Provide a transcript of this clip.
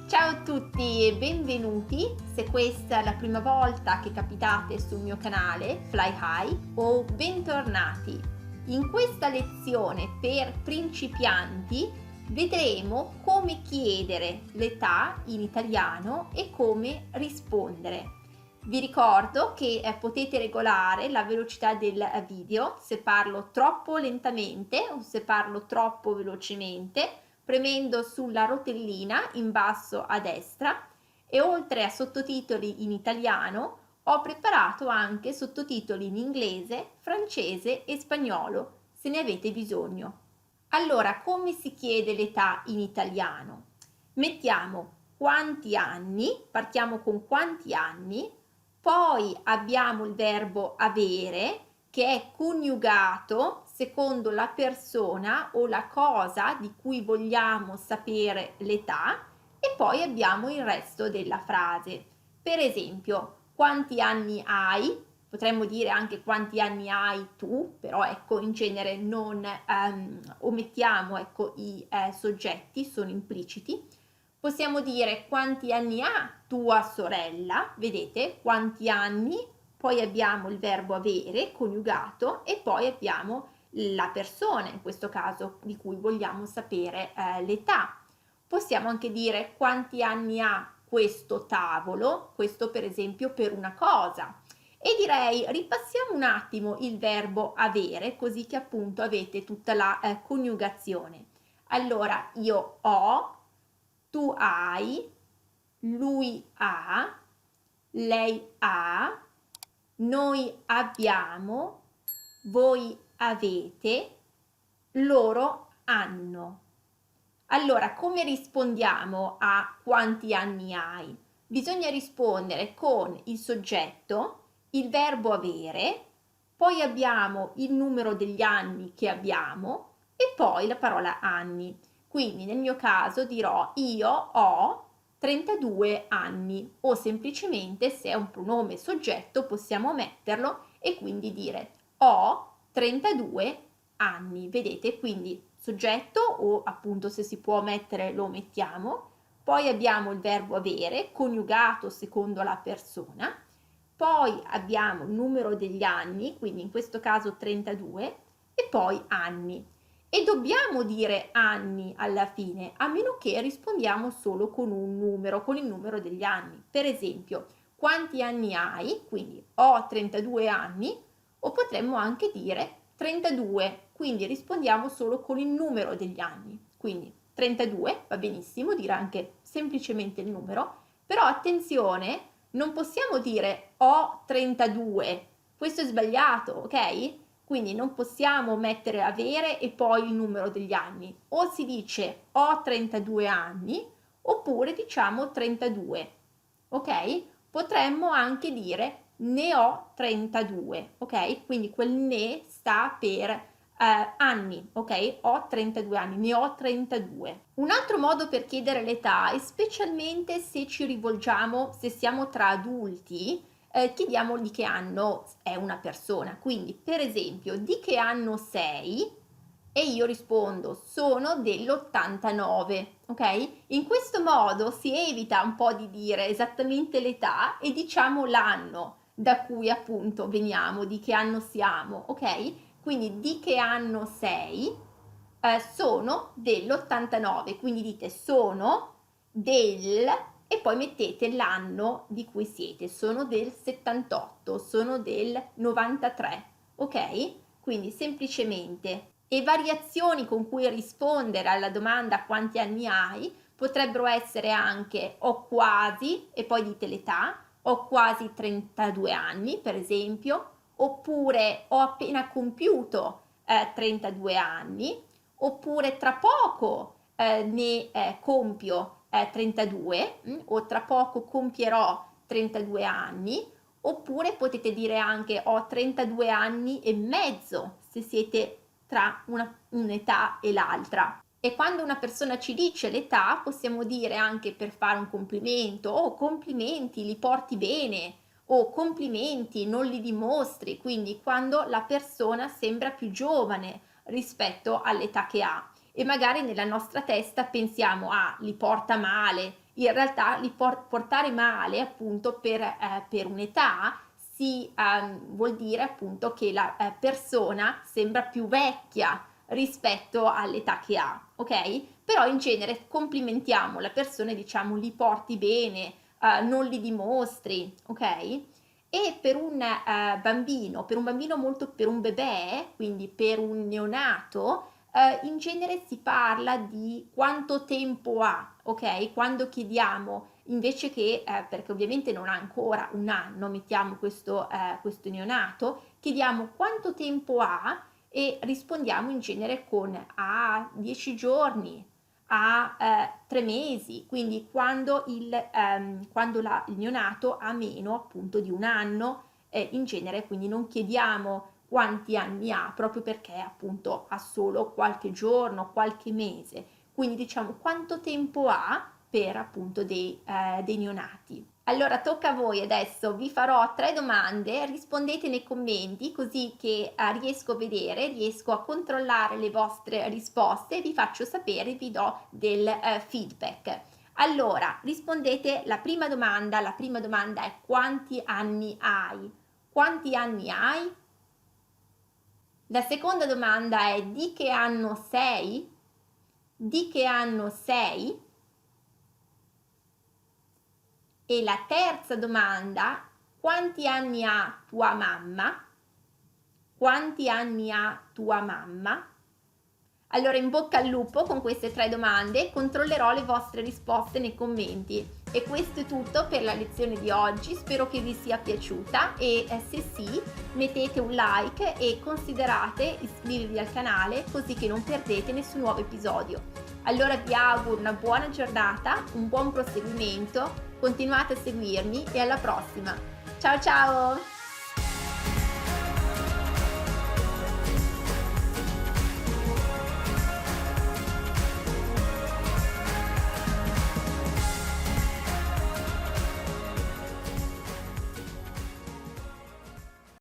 Ciao a tutti e benvenuti. Se questa è la prima volta che capitate sul mio canale Fly High, o bentornati. In questa lezione per principianti vedremo come chiedere l'età in italiano e come rispondere. Vi ricordo che potete regolare la velocità del video se parlo troppo lentamente o se parlo troppo velocemente, premendo sulla rotellina in basso a destra, e oltre a sottotitoli in italiano ho preparato anche sottotitoli in inglese, francese e spagnolo se ne avete bisogno. Allora, come si chiede l'età in italiano? Mettiamo quanti anni, partiamo con quanti anni, poi abbiamo il verbo avere che è coniugato secondo la persona o la cosa di cui vogliamo sapere l'età, e poi abbiamo il resto della frase. Per esempio, quanti anni hai? Potremmo dire anche quanti anni hai tu, però ecco, in genere non omettiamo i soggetti, sono impliciti. Possiamo dire quanti anni ha tua sorella, vedete, quanti anni, poi abbiamo il verbo avere coniugato e poi abbiamo la persona, in questo caso, di cui vogliamo sapere l'età. Possiamo anche dire quanti anni ha questo tavolo, questo per esempio per una cosa. E direi ripassiamo un attimo il verbo avere, così che appunto avete tutta la coniugazione. Allora, io ho, tu hai, lui ha, lei ha, noi abbiamo, voi avete, loro hanno. Allora, come rispondiamo a quanti anni hai? Bisogna rispondere con il soggetto, il verbo avere, poi abbiamo il numero degli anni che abbiamo e poi la parola anni. Quindi nel mio caso dirò io ho 32 anni, o semplicemente, se è un pronome soggetto, possiamo metterlo e quindi dire ho 32 anni. Vedete, quindi soggetto, o appunto se si può mettere lo mettiamo, poi abbiamo il verbo avere coniugato secondo la persona, poi abbiamo il numero degli anni, quindi in questo caso 32, e poi anni. E dobbiamo dire anni alla fine, a meno che rispondiamo solo con un numero, con il numero degli anni. Per esempio, quanti anni hai? Quindi ho 32 anni, o potremmo anche dire 32, quindi rispondiamo solo con il numero degli anni. Quindi 32, va benissimo, dire anche semplicemente il numero, però attenzione, non possiamo dire ho 32, questo è sbagliato, ok? Quindi non possiamo mettere avere e poi il numero degli anni. O si dice ho 32 anni oppure diciamo 32, ok? Potremmo anche dire ne ho 32, ok? Quindi quel ne sta per anni, ok? Ho 32 anni, ne ho 32. Un altro modo per chiedere l'età, e specialmente se ci rivolgiamo, se siamo tra adulti, chiediamo di che anno è una persona. Quindi, per esempio, di che anno sei? E io rispondo, sono dell'89, ok? In questo modo si evita un po' di dire esattamente l'età e diciamo l'anno da cui appunto veniamo, di che anno siamo, ok? Quindi di che anno sei? Sono dell'89, quindi dite sono del e poi mettete l'anno di cui siete, sono del 78, sono del 93, ok? Quindi semplicemente. E variazioni con cui rispondere alla domanda quanti anni hai potrebbero essere anche ho quasi, e poi dite l'età, ho quasi 32 anni per esempio, oppure ho appena compiuto 32 anni, oppure tra poco ne compio 32 o tra poco compierò 32 anni, oppure potete dire anche ho 32 anni e mezzo se siete tra un'età e l'altra. E quando una persona ci dice l'età possiamo dire anche per fare un complimento oh complimenti, li porti bene, o complimenti, non li dimostri, quindi quando la persona sembra più giovane rispetto all'età che ha. E magari nella nostra testa pensiamo ah li porta male in realtà li portare male appunto per un'età vuol dire appunto che la persona sembra più vecchia rispetto all'età che ha, ok? Però in genere complimentiamo la persona e diciamo li porti bene, non li dimostri, ok? E per un bambino, per un bebè, quindi per un neonato, in genere si parla di quanto tempo ha, ok? Quando chiediamo, invece che, perché ovviamente non ha ancora un anno, mettiamo questo neonato, chiediamo quanto tempo ha e rispondiamo in genere con 10 giorni, 3 mesi, quindi quando il neonato ha meno appunto di un anno, in genere, quindi non chiediamo quanti anni ha, proprio perché appunto ha solo qualche giorno, qualche mese, quindi diciamo quanto tempo ha per appunto dei neonati. Allora tocca a voi adesso, vi farò 3 domande, rispondete nei commenti così che riesco a vedere, riesco a controllare le vostre risposte e vi faccio sapere, vi do del feedback. Allora, rispondete la prima domanda è quanti anni hai? Quanti anni hai? La seconda domanda è di che anno sei? Di che anno sei? E la terza domanda, quanti anni ha tua mamma? Quanti anni ha tua mamma? Allora in bocca al lupo con queste 3 domande, controllerò le vostre risposte nei commenti. E questo è tutto per la lezione di oggi, spero che vi sia piaciuta e se sì mettete un like e considerate iscrivervi al canale così che non perdete nessun nuovo episodio. Allora vi auguro una buona giornata, un buon proseguimento, continuate a seguirmi e alla prossima. Ciao ciao!